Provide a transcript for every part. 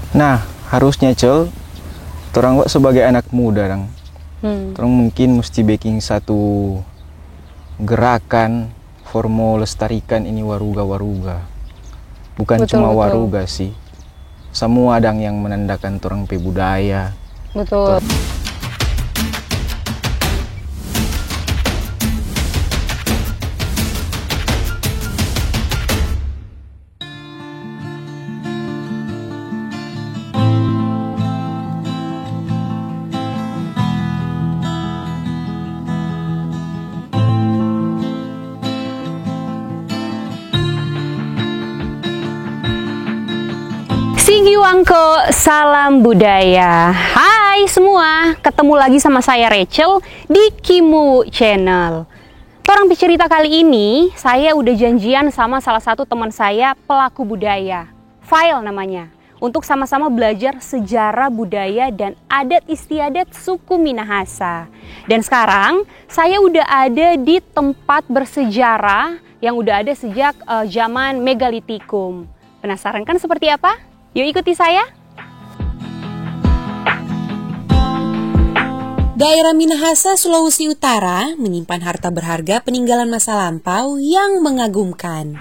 Nah, harusnya Cel, orang sebagai anak muda dang. Orang mungkin mesti bikin satu gerakan formo lestarikan ini waruga-waruga. Bukan Betul, cuma betul. waruga sih. Semua dang yang menandakan orang pe budaya. Betul. Sigiwangko, salam budaya. Hai semua, ketemu lagi sama saya Rachel di Kimu Channel. Orang bercerita kali ini, saya udah janjian sama salah satu teman saya pelaku budaya, File namanya, untuk sama-sama belajar sejarah budaya dan adat istiadat suku Minahasa. Dan sekarang saya udah ada di tempat bersejarah yang udah ada sejak zaman Megalitikum. Penasaran kan seperti apa? Yuk ikuti saya. Daerah Minahasa, Sulawesi Utara menyimpan harta berharga peninggalan masa lampau yang mengagumkan.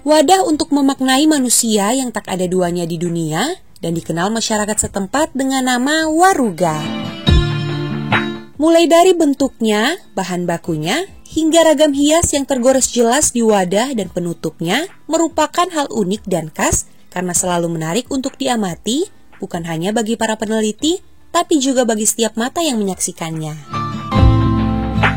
Wadah untuk memaknai manusia yang tak ada duanya di dunia dan dikenal masyarakat setempat dengan nama waruga. Mulai dari bentuknya, bahan bakunya, hingga ragam hias yang tergores jelas di wadah dan penutupnya merupakan hal unik dan khas karena selalu menarik untuk diamati, bukan hanya bagi para peneliti, tapi juga bagi setiap mata yang menyaksikannya.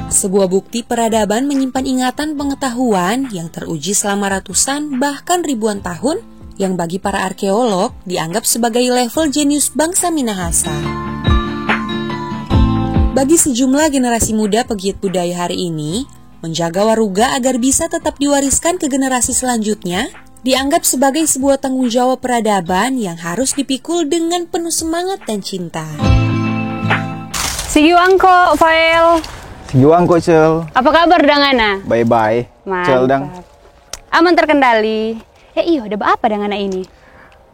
Sebuah bukti peradaban menyimpan ingatan pengetahuan yang teruji selama ratusan bahkan ribuan tahun yang bagi para arkeolog dianggap sebagai level jenius bangsa Minahasa. Bagi sejumlah generasi muda pegiat budaya hari ini, menjaga waruga agar bisa tetap diwariskan ke generasi selanjutnya dianggap sebagai sebuah tanggung jawab peradaban yang harus dipikul dengan penuh semangat dan cinta. Sigiwangko, File. Sigiwangko Cel. Apa kabar Dangana? Bye-bye. Cel dang. Aman terkendali. Iyo, ada apa Dangana ini?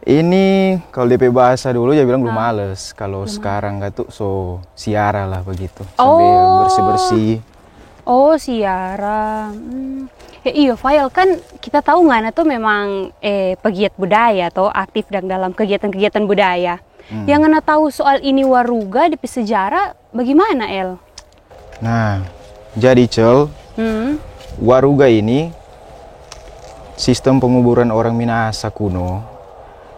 Ini kalau DP bahasa dulu dia bilang belum males. Kalau sekarang gak tuh so siara lah begitu. Sambil bersih-bersih. Oh, siara. Iyo, File, kan kita tahu Ngana tuh memang pegiat budaya atau aktif dalam kegiatan-kegiatan budaya. Yang Ngana tahu soal ini waruga di sejarah bagaimana, El? Nah, jadi Cel, waruga ini sistem penguburan orang Minahasa kuno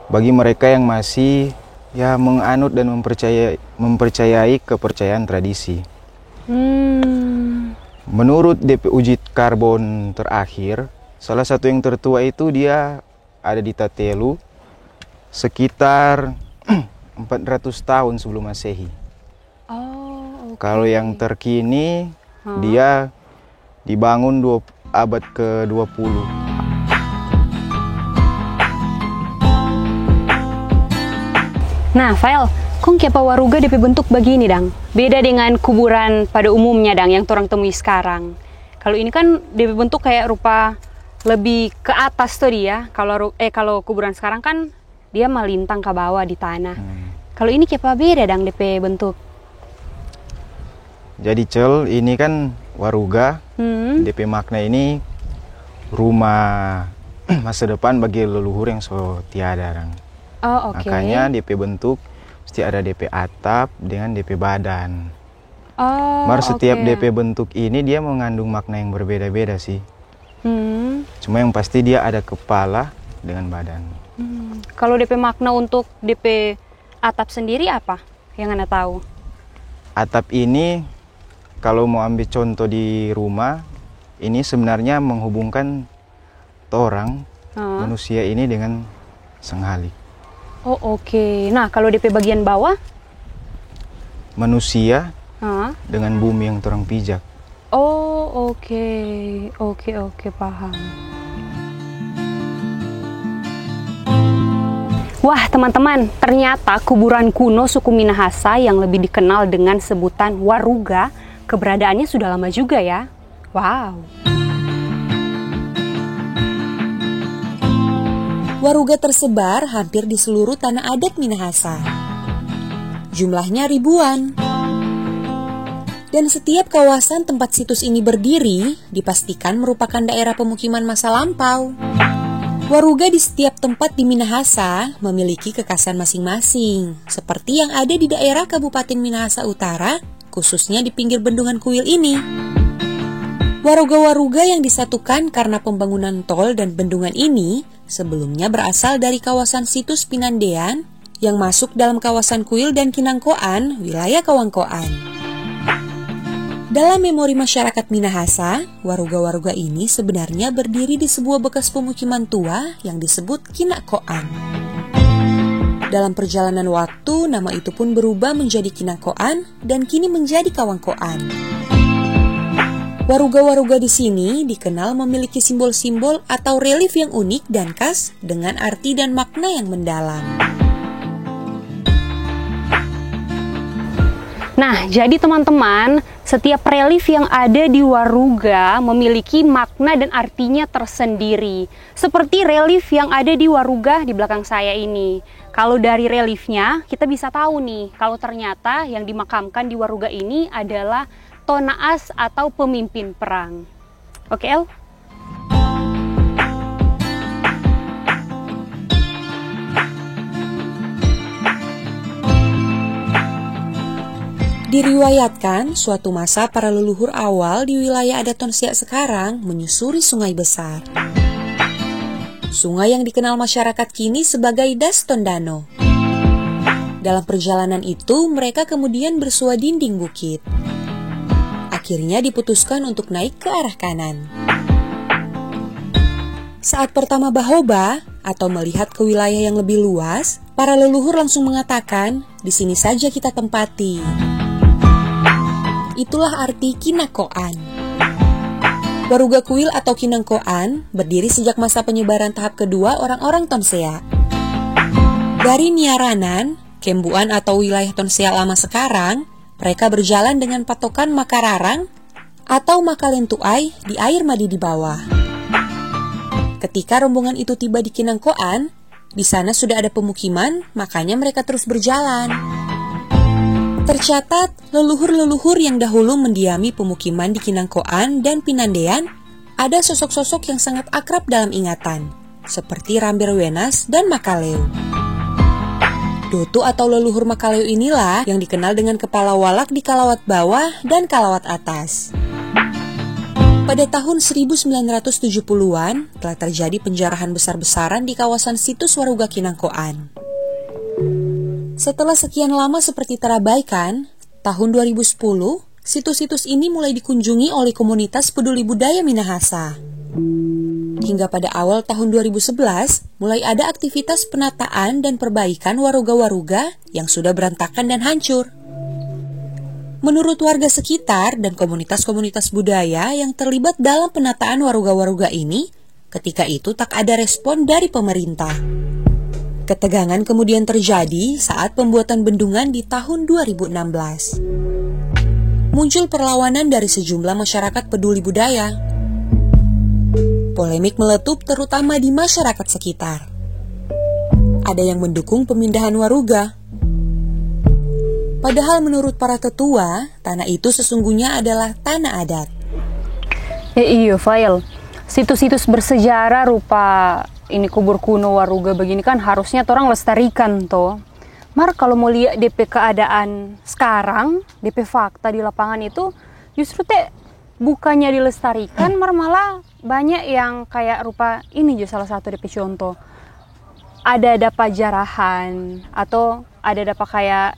bagi mereka yang masih menganut dan mempercayai kepercayaan tradisi. Menurut DP uji karbon terakhir, salah satu yang tertua itu dia ada di Tatelu sekitar 400 tahun sebelum Masehi. Oh, okay. Kalau yang terkini dia dibangun abad ke-20. Nah, File, kong kepa waruga DP bentuk begini, Dang. Beda dengan kuburan pada umumnya, Dang, yang orang temui sekarang. Kalau ini kan DP bentuk kayak rupa lebih ke atas tuh dia. Kalau kuburan sekarang kan dia melintang ke bawah di tanah. Kalau ini kepa beda, Dang, DP bentuk. Jadi Cel, ini kan waruga. DP makna ini rumah masa depan bagi leluhur yang so tiada, Dang. Oh, oke. Makanya DP bentuk mesti ada DP atap dengan DP badan. Oh, Setiap DP bentuk ini dia mengandung makna yang berbeda-beda sih. Cuma yang pasti dia ada kepala dengan badan. Kalau DP makna untuk DP atap sendiri apa yang Anda tahu? Atap ini kalau mau ambil contoh di rumah, ini sebenarnya menghubungkan orang manusia ini dengan sang halik. Oh, oke. Nah, kalau DP bagian bawah? Manusia dengan bumi yang terang pijak. Oh, oke. Oke, paham. Wah, teman-teman, ternyata kuburan kuno suku Minahasa yang lebih dikenal dengan sebutan waruga, keberadaannya sudah lama juga ya. Wow. Waruga tersebar hampir di seluruh tanah adat Minahasa. Jumlahnya ribuan. Dan setiap kawasan tempat situs ini berdiri dipastikan merupakan daerah pemukiman masa lampau. Waruga di setiap tempat di Minahasa memiliki kekhasan masing-masing, seperti yang ada di daerah Kabupaten Minahasa Utara, khususnya di pinggir bendungan Kuil ini. Waruga-waruga yang disatukan karena pembangunan tol dan bendungan ini sebelumnya berasal dari kawasan situs Pinandean yang masuk dalam kawasan Kuil dan Kinangkoan, wilayah Kawangkoan. Dalam memori masyarakat Minahasa, waruga-waruga ini sebenarnya berdiri di sebuah bekas pemukiman tua yang disebut Kinangkoan. Dalam perjalanan waktu, nama itu pun berubah menjadi Kinangkoan dan kini menjadi Kawangkoan. Waruga-waruga di sini dikenal memiliki simbol-simbol atau relief yang unik dan khas dengan arti dan makna yang mendalam. Nah, jadi teman-teman, setiap relief yang ada di Waruga memiliki makna dan artinya tersendiri. Seperti relief yang ada di Waruga di belakang saya ini. Kalau dari reliefnya, kita bisa tahu nih, kalau ternyata yang dimakamkan di Waruga ini adalah Tonaas atau pemimpin perang. Oke, El? Diriwayatkan, suatu masa para leluhur awal di wilayah adat Tonsea sekarang menyusuri sungai besar. Sungai yang dikenal masyarakat kini sebagai Das Tondano. Dalam perjalanan itu, mereka kemudian bersua dinding bukit. Akhirnya diputuskan untuk naik ke arah kanan. Saat pertama bahoba atau melihat ke wilayah yang lebih luas, para leluhur langsung mengatakan, "Di sini saja kita tempati." Itulah arti Kinangkoan. Waruga Kuil atau Kinangkoan berdiri sejak masa penyebaran tahap kedua orang-orang Tonsea. Dari Niaranan, Kembuan atau wilayah Tonsea lama sekarang, mereka berjalan dengan patokan Makararang atau Makalentuai di air madi di bawah. Ketika rombongan itu tiba di Kinangkoan, di sana sudah ada pemukiman, makanya mereka terus berjalan. Tercatat, leluhur-leluhur yang dahulu mendiami pemukiman di Kinangkoan dan Pinandean, ada sosok-sosok yang sangat akrab dalam ingatan, seperti Rambir Wenas dan Makaleo. Dotu atau leluhur Makaleo inilah yang dikenal dengan kepala walak di Kalawat bawah dan Kalawat atas. Pada tahun 1970-an telah terjadi penjarahan besar-besaran di kawasan situs Waruga Kinangkoan. Setelah sekian lama seperti terabaikan, tahun 2010, situs-situs ini mulai dikunjungi oleh komunitas peduli budaya Minahasa. Hingga pada awal tahun 2011, mulai ada aktivitas penataan dan perbaikan waruga-waruga yang sudah berantakan dan hancur. Menurut warga sekitar dan komunitas-komunitas budaya yang terlibat dalam penataan waruga-waruga ini, ketika itu tak ada respon dari pemerintah. Ketegangan kemudian terjadi saat pembuatan bendungan di tahun 2016. Muncul perlawanan dari sejumlah masyarakat peduli budaya. Polemik meletup terutama di masyarakat sekitar. Ada yang mendukung pemindahan waruga. Padahal menurut para tetua, tanah itu sesungguhnya adalah tanah adat. Iya, Fail. Situs-situs bersejarah rupa ini kubur kuno Waruga begini kan harusnya orang lestarikan toh. Mar kalau mau lihat DP keadaan sekarang, DP fakta di lapangan itu justru bukannya dilestarikan, malah banyak yang kayak rupa ini juga salah satu DP contoh. Ada pajarahan atau ada kayak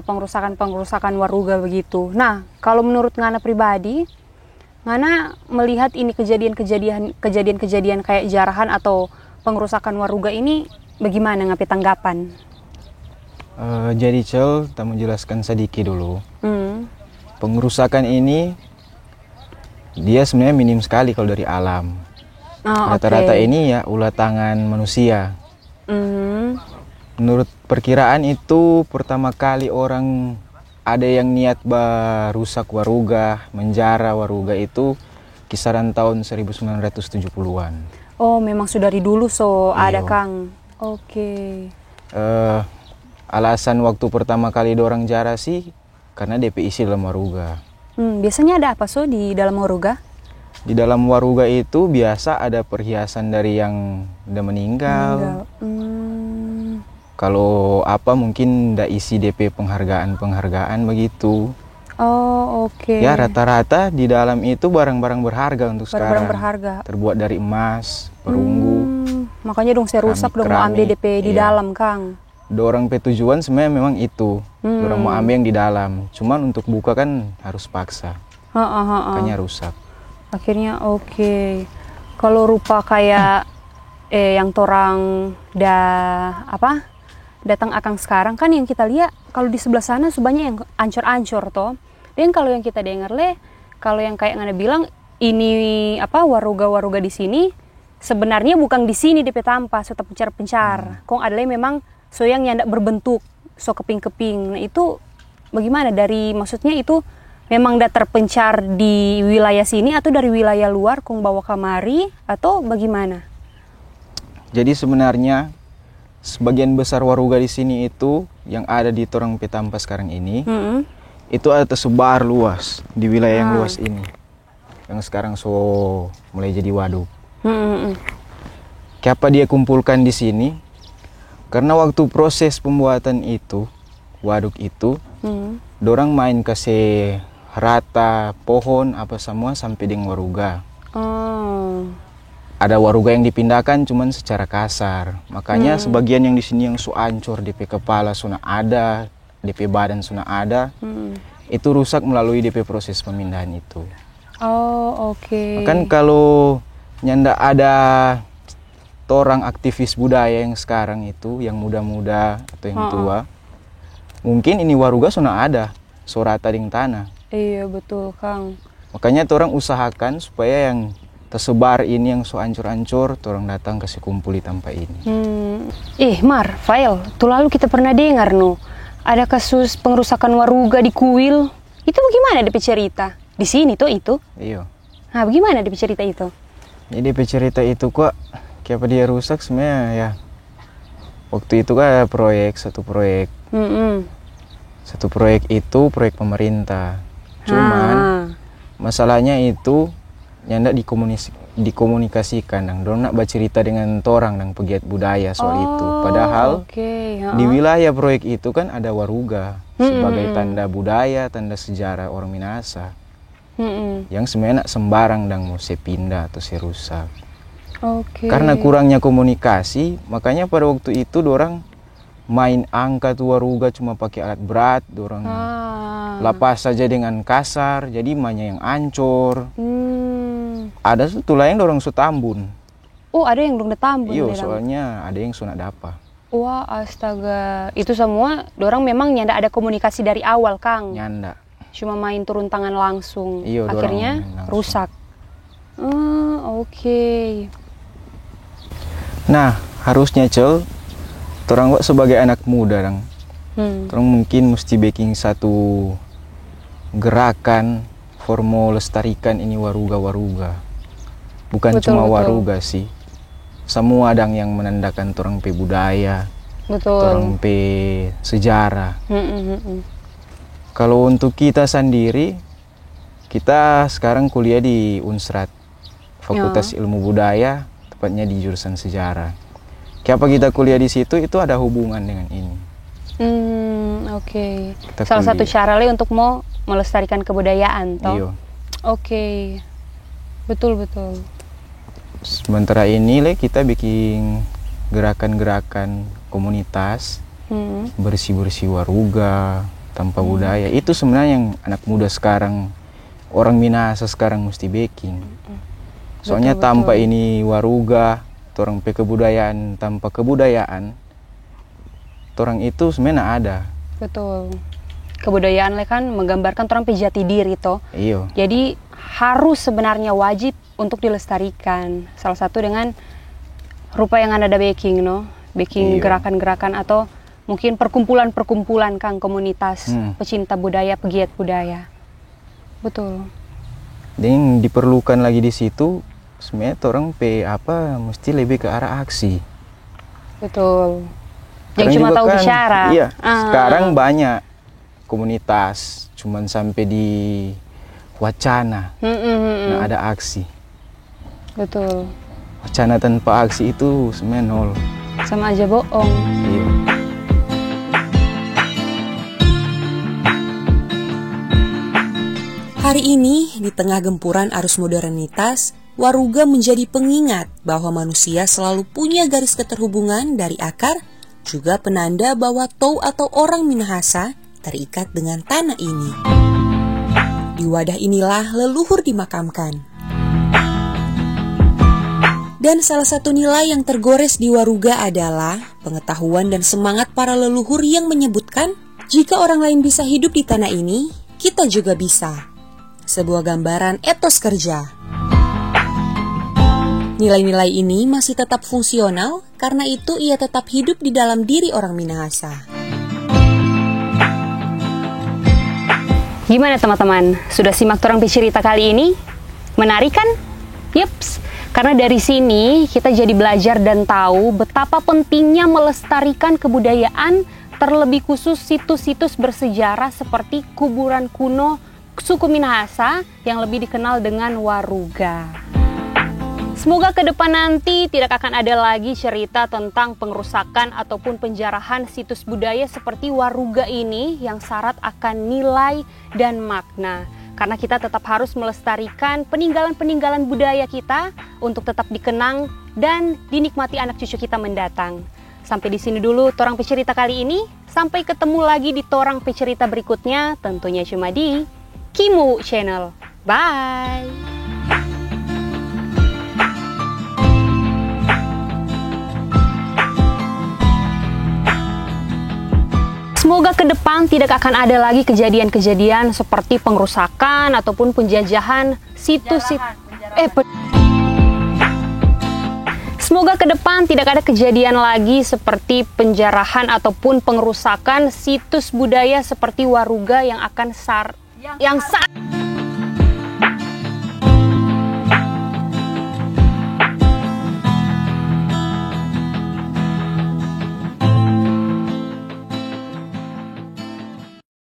pengrusakan Waruga begitu. Nah, kalau menurut Ngana pribadi, Ngana melihat ini kejadian kayak jarahan atau pengrusakan Waruga ini bagaimana ngapi tanggapan? Jadi Cel, kita menjelaskan sedikit dulu. Pengrusakan ini dia sebenarnya minim sekali kalau dari alam. Rata-rata ini ya ulah tangan manusia. Menurut perkiraan itu pertama kali orang ada yang niat rusak Waruga, menjara Waruga itu kisaran tahun 1970-an. Oh, memang sudah dari dulu ada Kang. Oke. Alasan waktu pertama kali dorang jarah sih karena DP isi dalam waruga. Biasanya ada apa di dalam waruga? Di dalam waruga itu biasa ada perhiasan dari yang udah meninggal. Kalau apa mungkin ndak isi DP penghargaan begitu. Oh, oke. Ya rata-rata di dalam itu barang-barang berharga untuk sekarang. Barang-barang berharga. Terbuat dari emas, perunggu. Makanya dong saya rusak dong mau ambil DP di dalam, Kang. Dorang pe tujuan sebenarnya memang itu. Dorang mau ambil yang di dalam. Cuman untuk buka kan harus paksa. Makanya rusak. Akhirnya oke. Kalau rupa kayak yang torang datang akang sekarang kan yang kita lihat kalau di sebelah sana sebanyak yang ancur-ancur toh. Dan kalau yang kita dengar kalau yang kayak ngana bilang ini waruga-waruga di sini sebenarnya bukan di sini DP tampa so pencar-pencar. Kong adalah memang so yang ndak berbentuk so keping-keping. Nah itu bagaimana maksudnya itu memang dah terpencar di wilayah sini atau dari wilayah luar kong bawa kamari atau bagaimana? Jadi sebenarnya sebagian besar waruga di sini itu yang ada di Torang Petampa sekarang ini itu ada tersebar luas di wilayah yang luas ini yang sekarang so mulai jadi waduk. Kenapa dia kumpulkan di sini? Karena waktu proses pembuatan itu waduk itu dorang main kasih rata pohon apa semua sampai dengan waruga. Ada waruga yang dipindahkan cuman secara kasar. Makanya sebagian yang di sini yang so ancur DP kepala sudah ada, DP badan sudah ada. Itu rusak melalui DP proses pemindahan itu. Oh, oke. Kan kalau nyanda ada orang aktivis budaya yang sekarang itu, yang muda-muda atau yang tua, mungkin ini waruga sudah ada, so rata dengan tanah. Iya betul, Kang. Makanya orang usahakan supaya yang tersebar ini yang so ancur-ancur, orang datang kasih kumpul di tempat ini. Mar, Fail, tuh lalu kita pernah dengar ada kasus pengerusakan waruga di Kuil. Itu bagaimana DP cerita? Di sini tuh itu? Iya. Nah, bagaimana DP cerita itu? Jadi DP cerita itu kok kayak dia rusak sebenarnya ya. Waktu itu kan satu proyek. Satu proyek itu proyek pemerintah. Cuman masalahnya itu nyanda dikomunikasikan dong nak bercerita dengan orang dan pegiat budaya soal itu. Padahal di wilayah proyek itu kan ada waruga sebagai tanda budaya, tanda sejarah orang Minahasa. Yang sebenarnya nak sembarang dan mau sepindah atau serusak. Karena kurangnya komunikasi, makanya pada waktu itu dorang main angkat waruga cuma pakai alat berat, dorang lapas saja dengan kasar, jadi banyak yang ancur. Ada satu lain dorang tambun. Oh, ada yang dorang tambun. Iya, soalnya ada yang sunat dapa. Wah, astaga. Itu semua dorang memang nyanda ada komunikasi dari awal, Kang. Nyanda. Cuma main turun tangan langsung. Iyo, akhirnya rusak. Oke. Nah, harusnya orang sebagai anak muda orang mungkin mesti bikin satu gerakan formo lestarikan ini waruga-waruga. Bukan betul, cuma betul. waruga sih. Semua yang menandakan orang pe budaya, orang pe sejarah. Kalau untuk kita sendiri, kita sekarang kuliah di Unsrat, Fakultas Ilmu Budaya, tepatnya di jurusan sejarah. Kenapa kita kuliah di situ itu ada hubungan dengan ini. Oke. Salah satu cara untuk mau melestarikan kebudayaan, toh? Iya. Oke. Betul. Sementara ini kita bikin gerakan-gerakan komunitas, bersih-bersih waruga, tanpa budaya. Itu sebenarnya yang anak muda sekarang, orang Minahasa sekarang mesti bikin. Soalnya tanpa ini waruga, orang pe kebudayaan, tanpa kebudayaan, orang itu sebenarnya ada. Betul. Kebudayaan kan menggambarkan orang pe jati diri toh. Iya. Jadi harus sebenarnya wajib untuk dilestarikan. Salah satu dengan rupa yang ada baking baking gerakan-gerakan atau mungkin perkumpulan-perkumpulan Kang komunitas pecinta budaya, pegiat budaya. Betul. Dan diperlukan lagi di situ sebenarnya orang mesti lebih ke arah aksi. Betul. Yang Kadang cuma juga tahu kan, bicara. Iya, sekarang banyak komunitas, cuman sampai di wacana. Nah, ada aksi. Betul. Wacana tanpa aksi itu sebenarnya nol. Sama aja bohong. Iya. Hari ini, di tengah gempuran arus modernitas, Waruga menjadi pengingat bahwa manusia selalu punya garis keterhubungan dari akar, juga penanda bahwa Tou atau orang Minahasa terikat dengan tanah ini. Di wadah inilah leluhur dimakamkan. Dan salah satu nilai yang tergores di Waruga adalah pengetahuan dan semangat para leluhur yang menyebutkan, jika orang lain bisa hidup di tanah ini, kita juga bisa. Sebuah gambaran etos kerja. Nilai-nilai ini masih tetap fungsional, karena itu ia tetap hidup di dalam diri orang Minahasa. Gimana teman-teman? Sudah simak Torang Cerita kali ini? Menarik kan? Yups, karena dari sini kita jadi belajar dan tahu betapa pentingnya melestarikan kebudayaan, terlebih khusus situs-situs bersejarah seperti kuburan kuno suku Minahasa yang lebih dikenal dengan Waruga. Semoga ke depan nanti tidak akan ada lagi cerita tentang pengerusakan ataupun penjarahan situs budaya seperti Waruga ini yang syarat akan nilai dan makna. Karena kita tetap harus melestarikan peninggalan-peninggalan budaya kita untuk tetap dikenang dan dinikmati anak cucu kita mendatang. Sampai di sini dulu Torang Pecerita kali ini. Sampai ketemu lagi di Torang Pecerita berikutnya, tentunya cuma di Kimu Channel. Bye! Semoga ke depan tidak akan ada lagi kejadian-kejadian seperti pengerusakan ataupun penjajahan situs-situs. Semoga ke depan tidak ada kejadian lagi seperti penjarahan ataupun pengerusakan situs budaya seperti Waruga yang akan